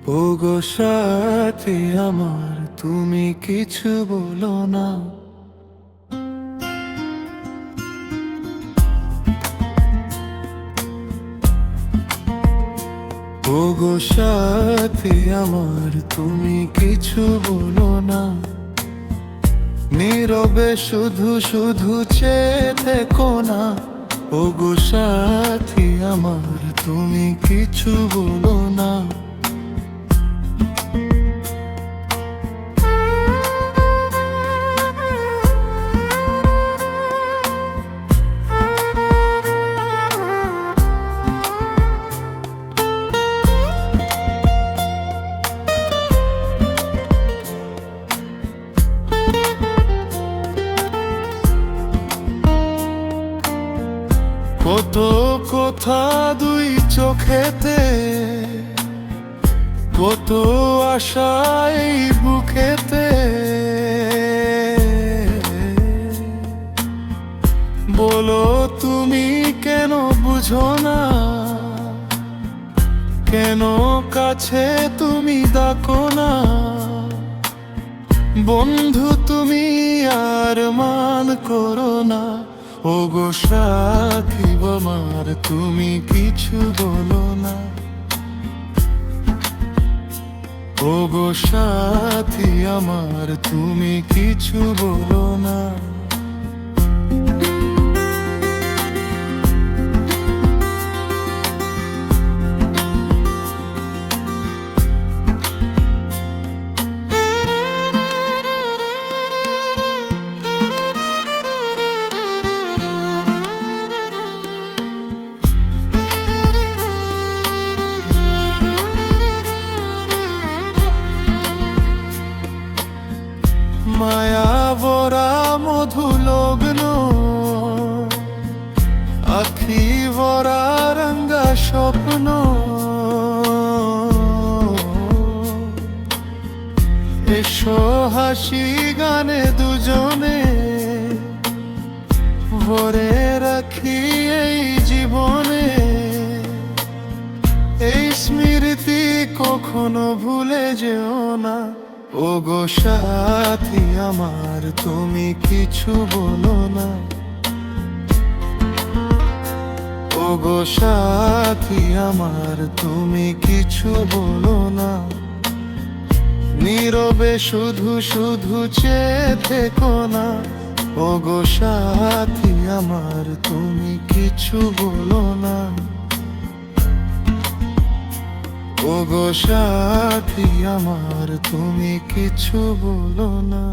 ওগো সাথী আমার, তুমি কিছু বলো না। ওগো সাথী আমার, তুমি কিছু বলো না। নীরবে শুধু শুধু চেয়ে থেকো না। ওগো সাথী আমার, তুমি কিছু বলো না। কত কথা দুই চোখেতে, কত আশাই বুকেতে। বলো তুমি কেন বুঝো না, কেন কাছে তুমি ডাকো না। বন্ধু তুমি আর মান করো না। ওগো সাথী আমার, তুমি কিছু বলো না। ওগো সাথী আমার, তুমি কিছু বলো না। মায়া ভরা মধু লগ্ন, আখি ভরা রঙা স্বপ্ন। এসো হাসি গানে দুজনে, ভরে রাখি এই জীবনে। এই স্মৃতি কখনো ভুলে যেও না। ওগো সাথী আমার, তুমি কিছু বলো না। ওগো সাথী আমার, তুমি কিছু বলো না। নীরবে শুধু শুধু চেয়ে থেকো না। ওগো সাথী আমার, তুমি কিছু বলো না। ওগো সাথী আমার, তুমি কিছু বলো না।